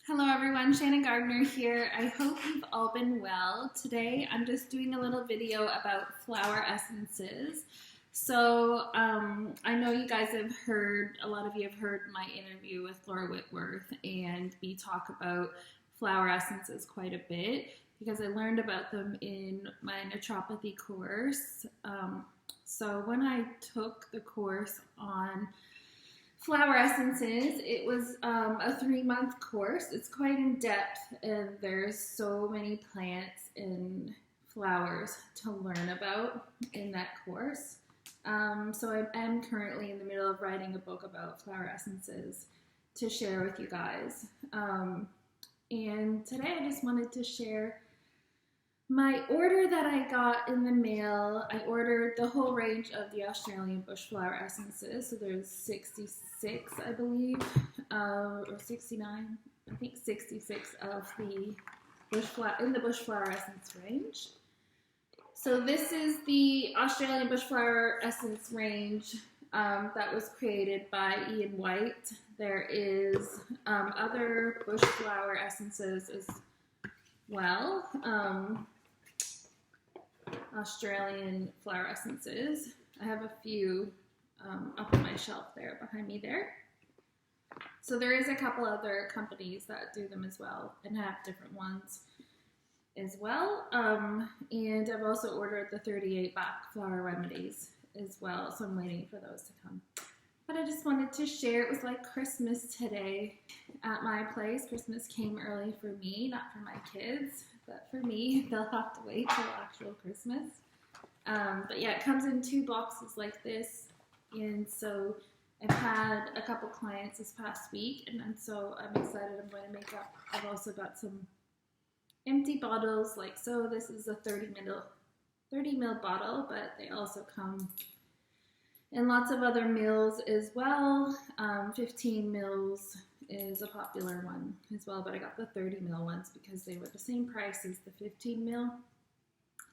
Hello everyone, Shannon Gardner here. I hope you've all been well. Today I'm just doing a little video about flower essences. I know you guys have heard, a lot of you have heard my interview with Laura Whitworth, and we talk about flower essences quite a bit because I learned about them in my naturopathy course. So when I took the course on flower essences, it was a 3-month course. It's quite in depth, and there's so many plants and flowers to learn about in that course. So I am currently in the middle of writing a book about flower essences to share with you guys. And today I just wanted to share my order that I got in the mail. I ordered the whole range of the Australian bush flower essences. So there's 66, I believe, or 69. I think 66 of the bush flower essence range. So this is the Australian bush flower essence range that was created by Ian White. There is other bush flower essences as well. Australian flower essences. I have a few up on my shelf there behind me there. So there is a couple other companies that do them as well and have different ones as well. And I've also ordered the 38 Bach flower remedies as well, so I'm waiting for those to come. But I just wanted to share, it was like Christmas today at my place. Christmas came early for me, not for my kids, but for me. They'll have to wait till actual Christmas. But yeah, it comes in 2 boxes like this. And so I've had a couple clients this past week, and so I'm excited. I'm going to make up. I've also got some empty bottles like so. This is a 30 ml bottle, but they also come in lots of other mils as well. 15 mils is a popular one as well, but I got the 30 ml ones because they were the same price as the 15 ml.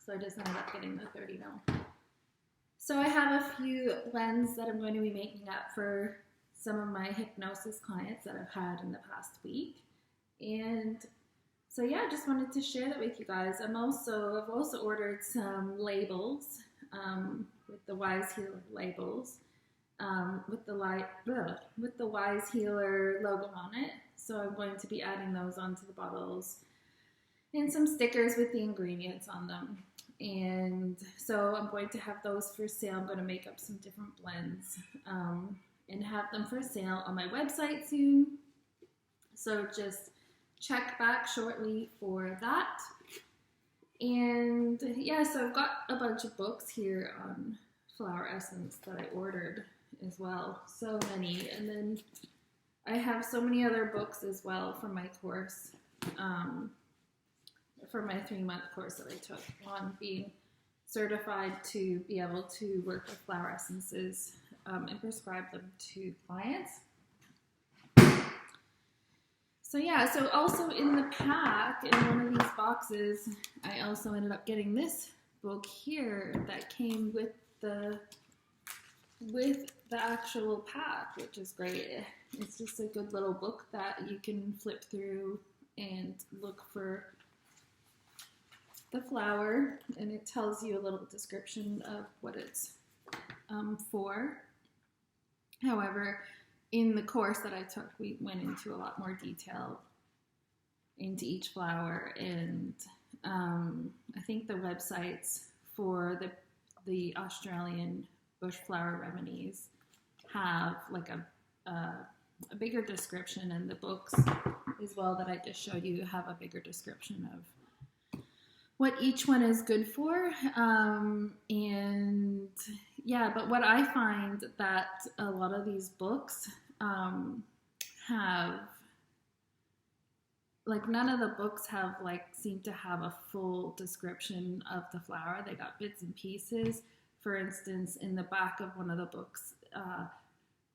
So I just ended up getting the 30 ml. So I have a few blends that I'm going to be making up for some of my hypnosis clients that I've had in the past week. And so yeah, I just wanted to share that with you guys. I've also ordered some labels with the Wise Healer labels, with the Wise Healer logo on it. So I'm going to be adding those onto the bottles and some stickers with the ingredients on them. And so I'm going to have those for sale. I'm going to make up some different blends and have them for sale on my website soon. So just check back shortly for that. And yeah, so I've got a bunch of books here on flower essence that I ordered as well. So many. And then I have so many other books as well for my course, for my 3-month course that I took on being certified to be able to work with flower essences and prescribe them to clients. So yeah, so also in the pack, in one of these boxes, I also ended up getting this book here that came with the actual pack, which is great. It's just a good little book that you can flip through and look for the flower, and it tells you a little description of what it's for. However, in the course that I took, we went into a lot more detail into each flower, and I think the websites for the Australian bush flower remedies have like a bigger description, and the books as well that I just showed you have a bigger description of what each one is good for. And yeah, but what I find that a lot of these books have, like, none of the books have seem to have a full description of the flower. They got bits and pieces. For instance, in the back of one of the books,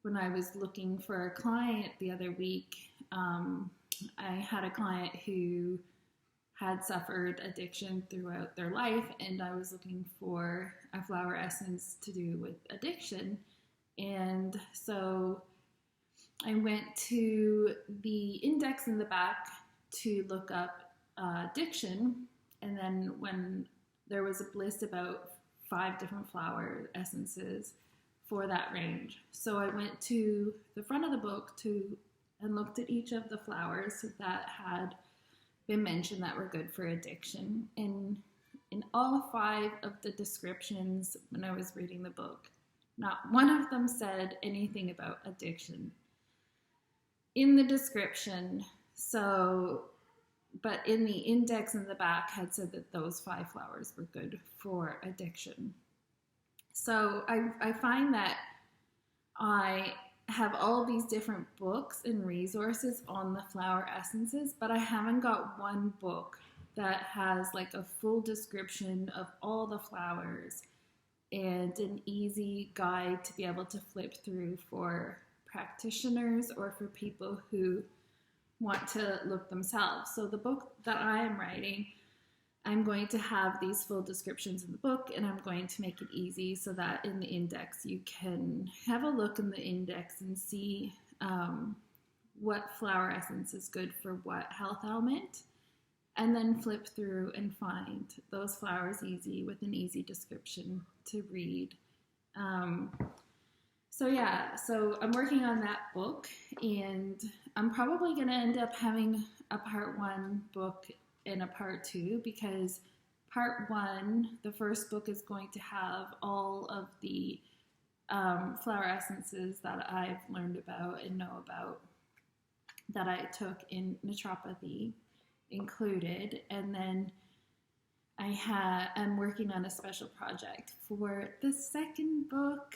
when I was looking for a client the other week, I had a client who had suffered addiction throughout their life, and I was looking for a flower essence to do with addiction. And so I went to the index in the back to look up diction, and then when there was a list about 5 different flower essences for that range. So I went to the front of the book and looked at each of the flowers that had been mentioned that were good for addiction. And in all 5 of the descriptions when I was reading the book, not one of them said anything about addiction in the description. But in the index in the back had said that those 5 flowers were good for addiction. So I find that I have all these different books and resources on the flower essences, but I haven't got one book that has like a full description of all the flowers and an easy guide to be able to flip through for practitioners or for people who want to look themselves. So the book that I am writing, I'm going to have these full descriptions in the book, and I'm going to make it easy so that in the index you can have a look in the index and see what flower essence is good for what health ailment, and then flip through and find those flowers easy with an easy description to read. So I'm working on that book, and I'm probably going to end up having a part 1 book and a part 2, because part 1, the first book, is going to have all of the flower essences that I've learned about and know about that I took in naturopathy included, and then I'm working on a special project for the second book,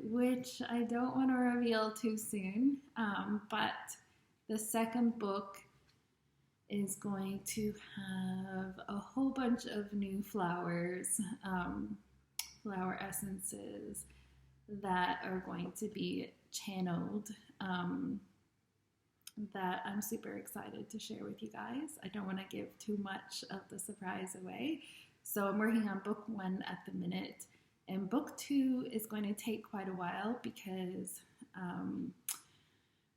which I don't want to reveal too soon, but the second book is going to have a whole bunch of new flowers, flower essences that are going to be channeled, that I'm super excited to share with you guys. I don't want to give too much of the surprise away. So I'm working on book 1 at the minute, and book 2 is going to take quite a while because,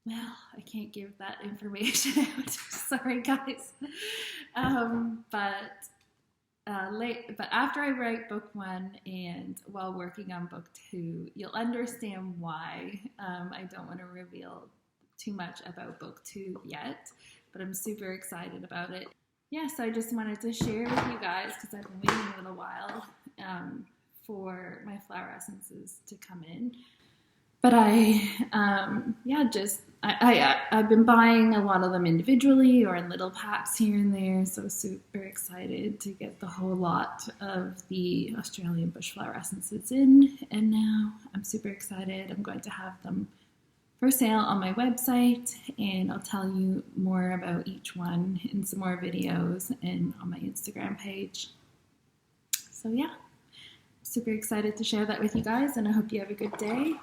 I can't give that information out. Sorry, guys. But after I write book 1 and while working on book 2, you'll understand why I don't want to reveal too much about book 2 yet, but I'm super excited about it. So I just wanted to share with you guys, because I've been waiting a little while for my flower essences to come in. But I've been buying a lot of them individually or in little packs here and there, so super excited to get the whole lot of the Australian bush flower essences in, and now I'm super excited. I'm going to have them for sale on my website, and I'll tell you more about each one in some more videos and on my Instagram page. So super excited to share that with you guys, and I hope you have a good day.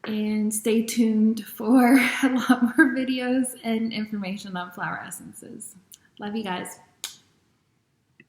And stay tuned for a lot more videos and information on flower essences. Love you guys.